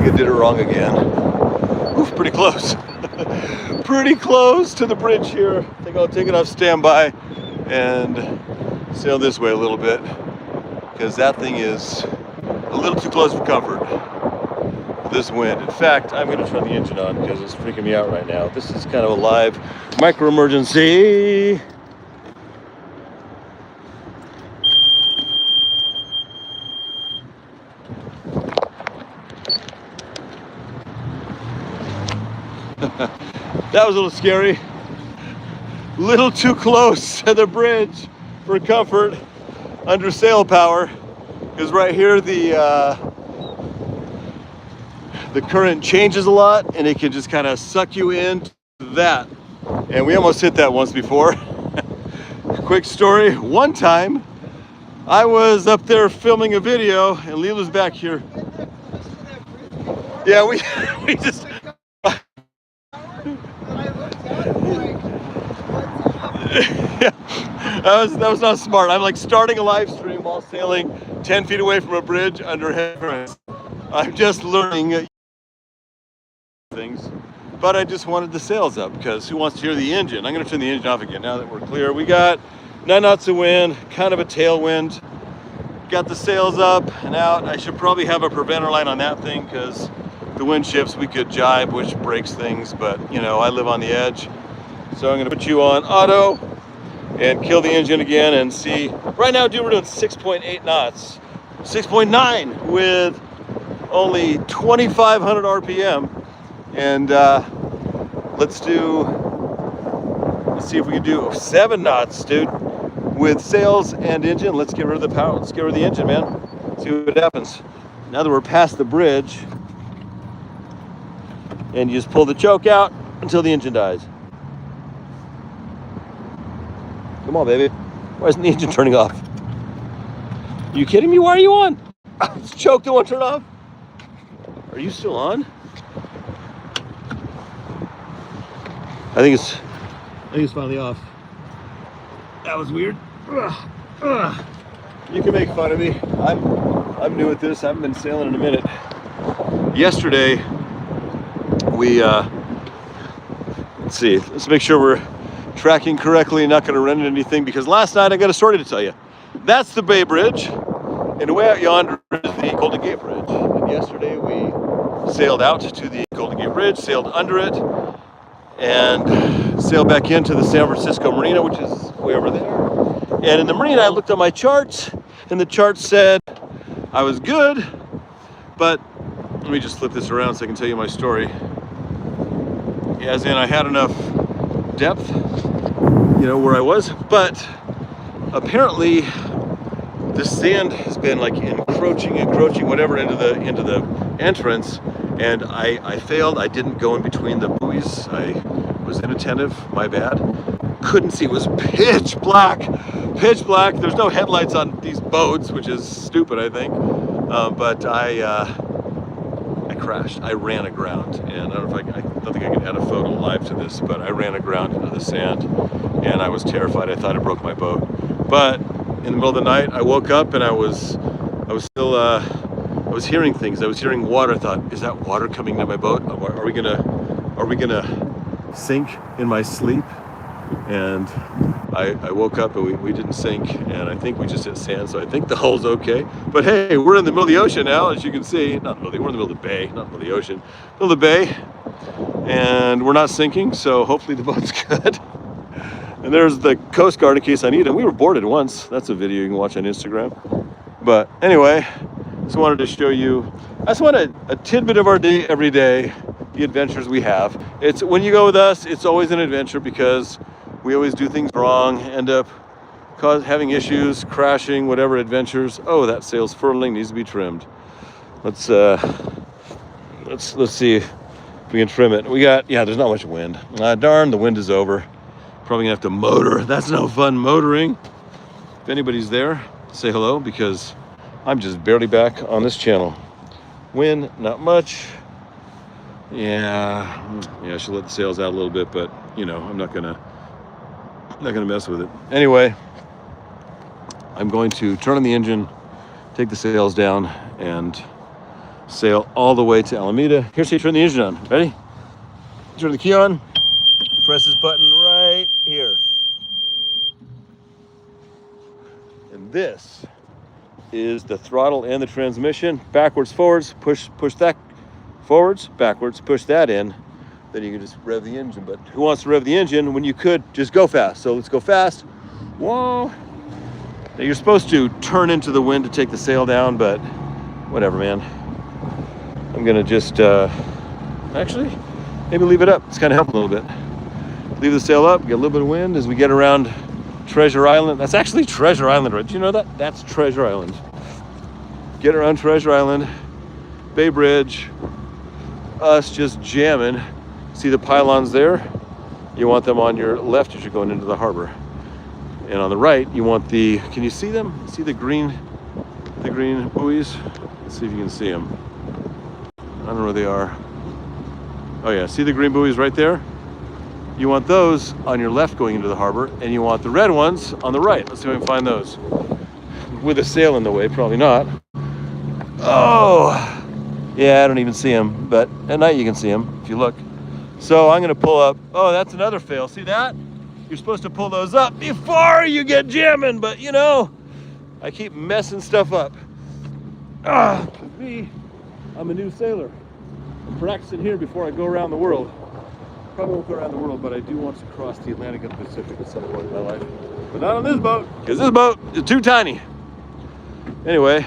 I did it wrong again. Oof, pretty close. Pretty close to the bridge here. I think I'll take it off standby and sail this way a little bit, because that thing is a little too close for comfort with this wind. In fact, I'm going to turn the engine on because it's freaking me out right now. This is kind of a live micro emergency. That was a little scary. Little too close to the bridge for comfort under sail power, because right here the current changes a lot and it can just kind of suck you into that. And we almost hit that once before. Quick story, one time I was up there filming a video and Lila's back here. Yeah, we just yeah, that was not smart. I'm like starting a live stream while sailing 10 feet away from a bridge under heavy currents. I'm just learning things, but I just wanted the sails up because who wants to hear the engine? I'm going to turn the engine off again now that we're clear. We got 9 knots of wind, kind of a tailwind. Got the sails up and out. I should probably have a preventer line on that thing because the wind shifts, we could jibe, which breaks things, but you know, I live on the edge. So I'm gonna put you on auto and kill the engine again and see. Right now, dude, we're doing 6.8 knots, 6.9 with only 2,500 RPM. And let's see if we can do 7 knots, dude, with sails and engine. Let's get rid of the power. Let's get rid of the engine, man. See what happens. Now that we're past the bridge, and you just pull the choke out until the engine dies. Come on, baby. Why isn't the engine turning off? Are you kidding me? Why are you on? It's choke that won't turn off. Are you still on? I think it's finally off. That was weird. You can make fun of me. I'm new at this. I haven't been sailing in a minute. Yesterday, we let's see. Let's make sure we're tracking correctly, not going to run into anything, because last night I got a story to tell you. That's the Bay Bridge, and way out yonder is the Golden Gate Bridge. And yesterday we sailed out to the Golden Gate Bridge, sailed under it, and sailed back into the San Francisco Marina, which is way over there. And in the marina, I looked at my charts, and the chart said I was good, but let me just flip this around so I can tell you my story. As in, I had enough depth, you know, where I was, but apparently the sand has been like encroaching, whatever, into the entrance, and I failed. I didn't go in between the buoys. I was inattentive, my bad. Couldn't see, it was pitch black. There's no headlights on these boats, which is stupid, I think, but I crashed. I ran aground, and I don't think I can add a photo live to this, but I ran aground into the sand, and I was terrified. I thought I broke my boat. But in the middle of the night, I woke up and I was still I was hearing things. I was hearing water. I thought, is that water coming into my boat? Are we gonna sink in my sleep? And I woke up and we didn't sink, and I think we just hit sand, so I think the hull's okay. But hey, we're in the middle of the ocean now, as you can see. We're in the middle of the bay, not in the middle of the ocean. Middle of the bay, and we're not sinking, so hopefully the boat's good. And there's the Coast Guard in case I need it. We were boarded once. That's a video you can watch on Instagram. But anyway, just wanted to show you, I just wanted a tidbit of our day every day, the adventures we have. It's when you go with us, it's always an adventure because we always do things wrong, end up having issues, crashing, whatever adventures. Oh, that sail's furling, needs to be trimmed. Let's see if we can trim it. There's not much wind. Darn, the wind is over. Probably gonna have to motor. That's no fun motoring. If anybody's there, say hello, because I'm just barely back on this channel. Wind, not much. Yeah, I should let the sails out a little bit, but you know, I'm not gonna mess with it. Anyway, I'm going to turn on the engine, take the sails down, and sail all the way to Alameda. Here's how you turn the engine on. Ready? Turn the key on. Press this button right here. And this is the throttle and the transmission. Backwards, forwards, push that forwards, backwards, push that in. Then you can just rev the engine. But who wants to rev the engine when you could just go fast? So let's go fast. Whoa. Now you're supposed to turn into the wind to take the sail down, but whatever, man. I'm gonna just, actually, maybe leave it up. It's kind of helping a little bit. Leave the sail up, get a little bit of wind as we get around Treasure Island. That's actually Treasure Island, right? Did you know that? That's Treasure Island. Get around Treasure Island, Bay Bridge, us just jamming. See the pylons there? You want them on your left as you're going into the harbor. And on the right, you want the, can you see them? See the green buoys? Let's see if you can see them. I don't know where they are. Oh yeah, see the green buoys right there? You want those on your left going into the harbor, and you want the red ones on the right. Let's see if I can find those. With a sail in the way, probably not. Oh, yeah, I don't even see them, but at night you can see them if you look. So I'm gonna pull up. Oh, that's another fail. See that? You're supposed to pull those up before you get jamming, but you know, I keep messing stuff up. Me, I'm a new sailor. I'm practicing here before I go around the world. Probably won't go around the world, but I do want to cross the Atlantic and the Pacific at some point in my life. But not on this boat, because this boat is too tiny. Anyway,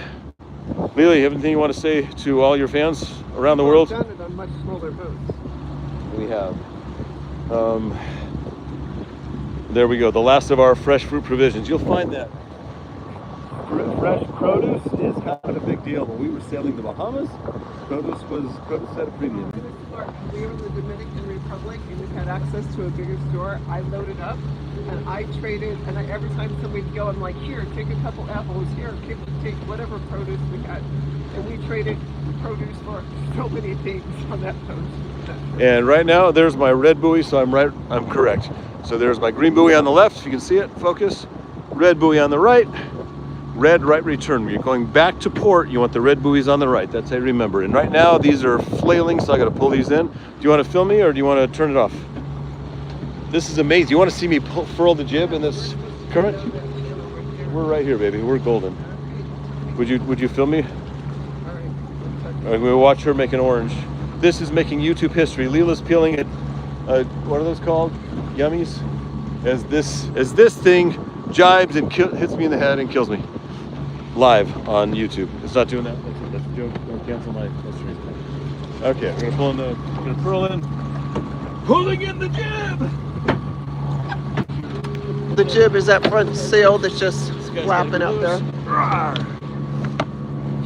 Leela, you have anything you want to say to all your fans around the world? We've done it on much smaller boats. We have. There we go, the last of our fresh fruit provisions. You'll find that fresh produce is kind of a big deal. When we were sailing the Bahamas, produce at a premium. We were in the Dominican Republic and we had access to a bigger store. I loaded up and I traded, and every time somebody would go, I'm like, here, take a couple apples, here, take whatever produce we had. And we traded produce for so many things on that boat. And right now, there's my red buoy, so I'm correct. So there's my green buoy on the left, if you can see it, focus. Red buoy on the right. Red right return. When you're going back to port, you want the red buoys on the right. That's how you remember. And right now, these are flailing, so I got to pull these in. Do you want to film me, or do you want to turn it off? This is amazing. You want to see me furl the jib in this current? We're right here, baby. We're golden. Would you film me? All right, we'll watch her make an orange. This is making YouTube history. Leela's peeling it. What are those called? Yummies. As this thing jibes and hits me in the head and kills me. Live on YouTube. It's not doing that. That's a joke. Don't cancel my stream. Okay, we're gonna furl in. Pulling in the jib. The jib is that front sail that's just flapping up there.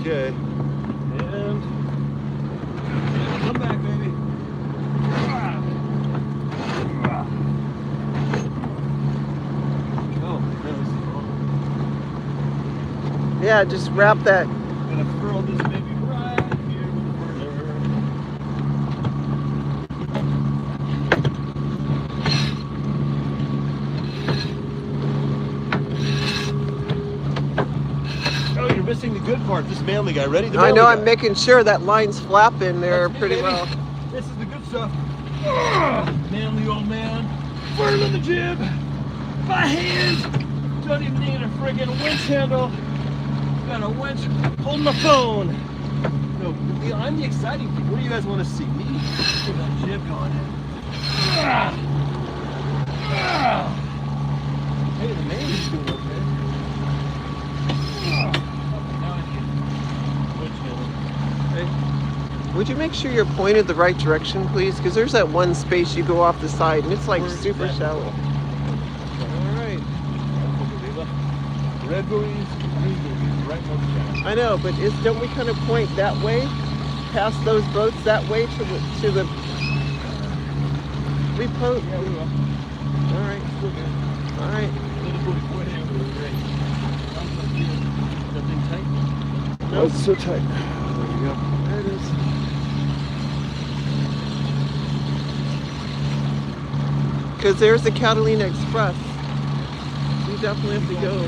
Okay. And come back, baby. Yeah, just wrap that. I'm gonna furl this baby right here with the furler. Oh, you're missing the good part. This manly guy. Ready? I know. I'm making sure that line's flapping there pretty well. This is the good stuff. Manly old man. Furling the jib. By hand. Don't even need a friggin' winch handle. Got a winch holding my phone. No, I'm the exciting thing. What do you guys want to see? Me with that jib going in. Hey, the man's doing okay. Now I need winch handle. Hey. Would you make sure you're pointed the right direction, please? Because there's that one space you go off the side, and it's like super shallow. All right. Red buoys, green buoys. Right most channel. I know, but don't we kind of point that way, past those boats that way to the repost? Yeah, we will. All right. All right. That thing tight? No, it's so tight. There you go. There it is. Because there's the Catalina Express. We definitely have to go. All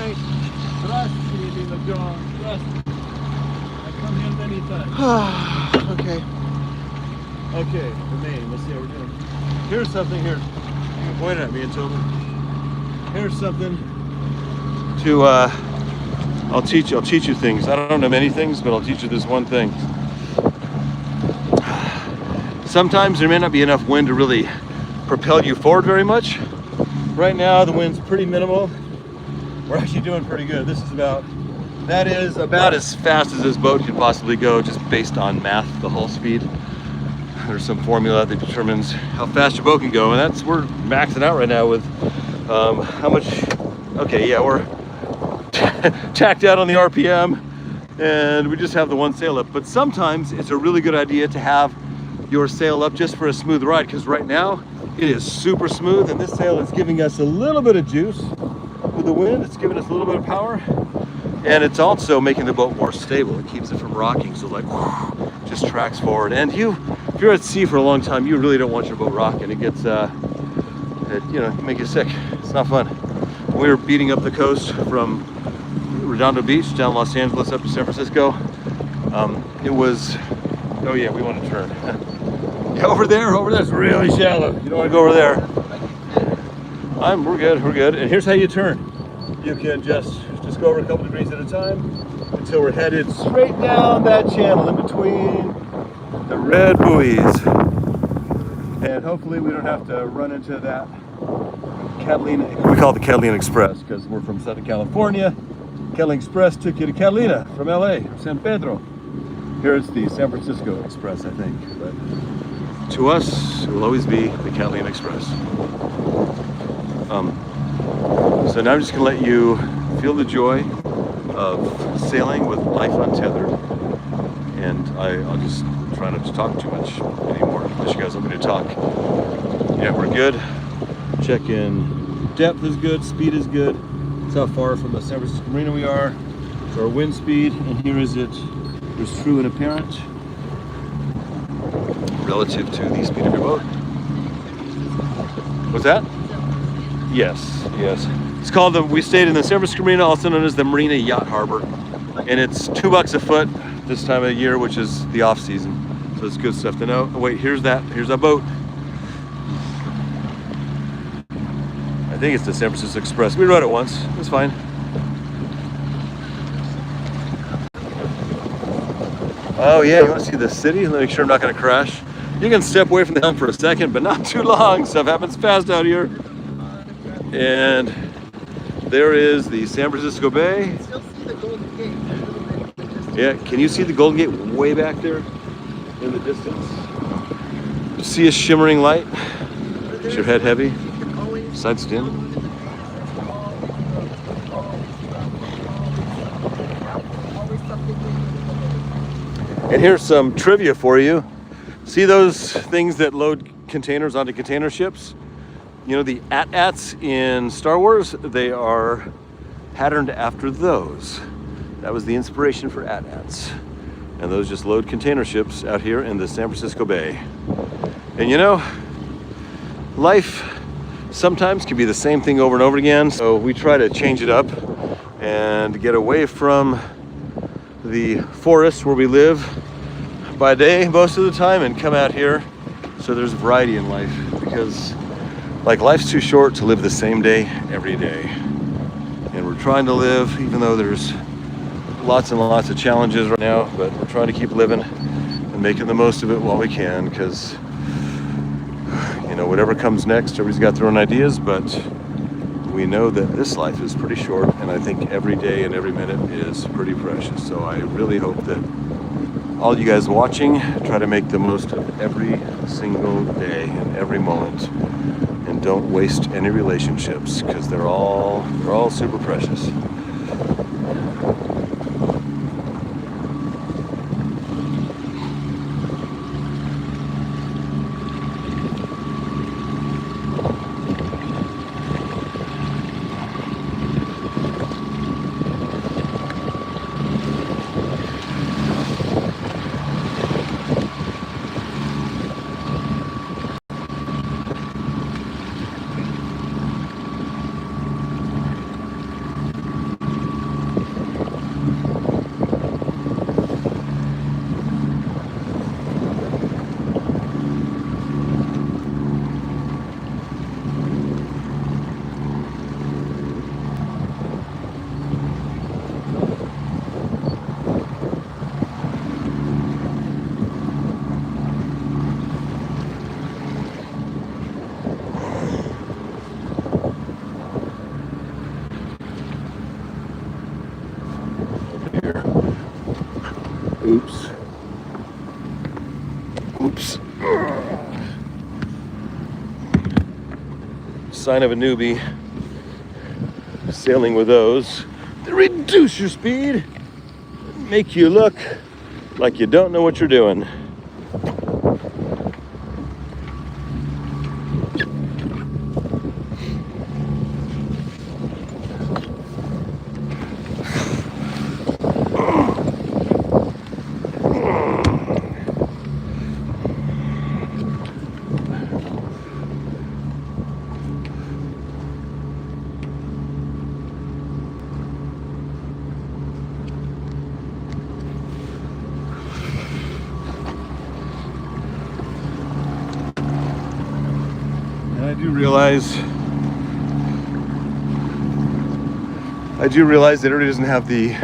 right. Trust me, little John. Trust me. I come here many Okay. Okay, the main. Let's see how we're doing. Here's something here. You can point it at me and tell me. Here's something to I'll teach you things. I don't know many things, but I'll teach you this one thing. Sometimes there may not be enough wind to really propel you forward very much. Right now the wind's pretty minimal. We're actually doing pretty good. That is about as fast as this boat can possibly go, just based on math, the hull speed. There's some formula that determines how fast your boat can go, and we're maxing out right now with how much. Okay, yeah, we're tacked out on the RPM, and we just have the one sail up. But sometimes it's a really good idea to have your sail up just for a smooth ride, because right now it is super smooth, and this sail is giving us a little bit of juice with the wind. It's giving us a little bit of power, and it's also making the boat more stable. It keeps it from rocking, so like just tracks forward. And if you're at sea for a long time, you really don't want your boat rocking. It gets make you sick. It's not fun. We were beating up the coast from Redondo Beach down Los Angeles up to San Francisco. It was, oh yeah, we want to turn. Yeah, over there's really shallow. You don't want to go over there. We're good. And here's how you turn. You can just go over a couple degrees at a time until we're headed straight down that channel in between the red buoys. And hopefully we don't have to run into that Catalina. We call it the Catalina Express because we're from Southern California. Catalina Express took you to Catalina from LA, or San Pedro. Here it's the San Francisco Express, I think. But to us, it will always be the Catalina Express. So now I'm just gonna let you feel the joy of sailing with life untethered. And I'll just try not to talk too much anymore, unless you guys want me to talk. Yeah, we're good. Check in. Depth is good, speed is good. That's how far from the San Francisco Marina we are. So our wind speed, and here is it. There's true and apparent relative to the speed of your boat. What's that? Yes. It's called we stayed in the San Francisco Marina, also known as the Marina Yacht Harbor. And it's $2 a foot this time of year, which is the off season. So it's good stuff to know. Oh, wait, here's that boat. I think it's the San Francisco Express. We rode it once, it's fine. Oh yeah, you want to see the city? Let me make sure I'm not gonna crash. You can step away from the helm for a second, but not too long. Stuff happens fast out here. And there is the San Francisco Bay. You can still see the Golden Gate. Yeah, can you see the Golden Gate way back there in the distance? See a shimmering light? Is your head heavy? Sides dim? And here's some trivia for you. See those things that load containers onto container ships? You know, the AT-ATs in Star Wars, they are patterned after those. That was the inspiration for AT-ATs. And those just load container ships out here in the San Francisco Bay. And you know, life sometimes can be the same thing over and over again. So we try to change it up and get away from the forest where we live by day most of the time and come out here so there's variety in life, because like life's too short to live the same day every day. And we're trying to live, even though there's lots and lots of challenges right now, but we're trying to keep living and making the most of it while we can, because you know, whatever comes next, everybody's got their own ideas, but we know that this life is pretty short, and I think every day and every minute is pretty precious. So I really hope that all you guys watching try to make the most of every single day and every moment, and don't waste any relationships, because they're all super precious. Oops. Sign of a newbie. Sailing with those. They reduce your speed. Make you look like you don't know what you're doing. I do realize that everybody doesn't have the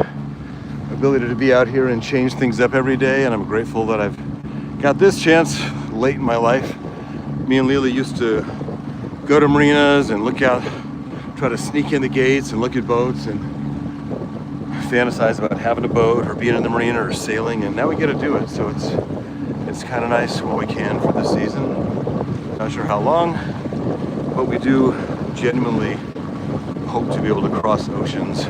ability to be out here and change things up every day, and I'm grateful that I've got this chance late in my life. Me and Lily used to go to marinas and look out, try to sneak in the gates and look at boats and fantasize about having a boat or being in the marina or sailing, and now we get to do it, so it's kind of nice while we can for this season. Not sure how long, but we do genuinely hope to be able to cross oceans.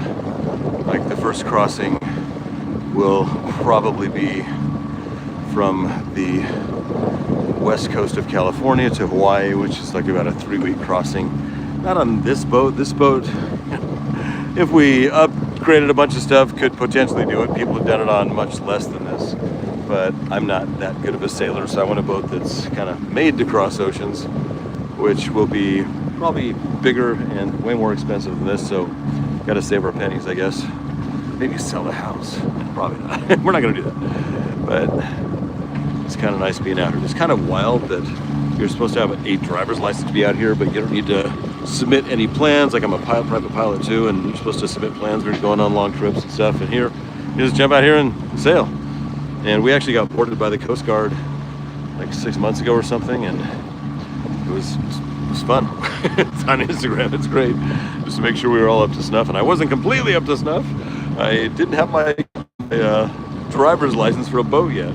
Like the first crossing will probably be from the west coast of California to Hawaii, which is like about a 3-week crossing. Not on this boat. This boat, if we upgraded a bunch of stuff, could potentially do it. People have done it on much less than this, but I'm not that good of a sailor, so I want a boat that's kind of made to cross oceans, which will be probably bigger and way more expensive than this, so gotta save our pennies, I guess. Maybe sell the house. Probably not. We're not gonna do that. But it's kind of nice being out here. It's kind of wild that you're supposed to have a driver's license to be out here, but you don't need to submit any plans. Like I'm a private pilot too, and you're supposed to submit plans when you're going on long trips and stuff. And here, you just jump out here and sail. And we actually got boarded by the Coast Guard like 6 months ago or something, and it was fun. It's on Instagram, it's great. Just to make sure we were all up to snuff, and I wasn't completely up to snuff. I didn't have my driver's license for a boat yet,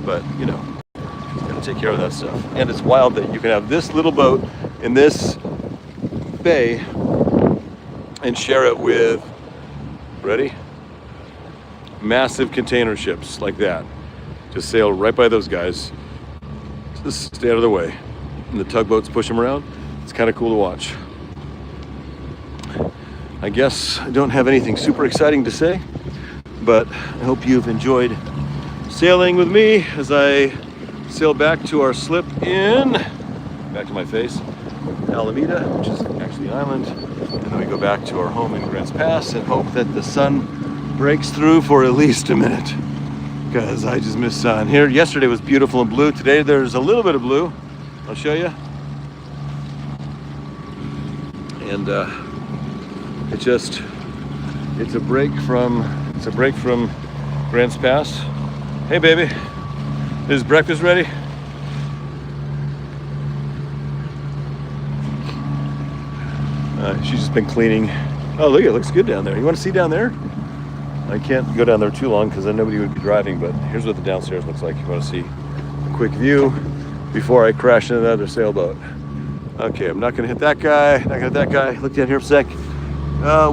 but you know, gotta take care of that stuff. And it's wild that you can have this little boat in this bay and share it with, ready? Massive container ships like that. Just sail right by those guys. Just stay out of the way. And the tugboats push them around. It's kind of cool to watch. I guess I don't have anything super exciting to say, but I hope you've enjoyed sailing with me as I sail back to our slip in, back to my face, Alameda, which is actually an island, and then we go back to our home in Grants Pass and hope that the sun breaks through for at least a minute, because I just miss sun. Here, yesterday was beautiful and blue. Today there's a little bit of blue. I'll show you. And it's a break from Grants Pass. Hey baby, is breakfast ready? She's just been cleaning. Oh look, it looks good down there. You want to see down there? I can't go down there too long because then nobody would be driving, but here's what the downstairs looks like. You want to see a quick view before I crash into another sailboat. Okay, I'm not gonna hit that guy, not gonna hit that guy. Look down here for a sec.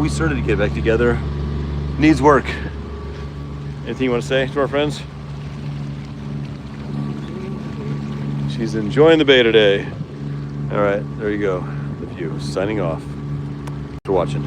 We started to get back together. Needs work. Anything you want to say to our friends? She's enjoying the bay today. All right, there you go. The view, signing off. Thanks for watching.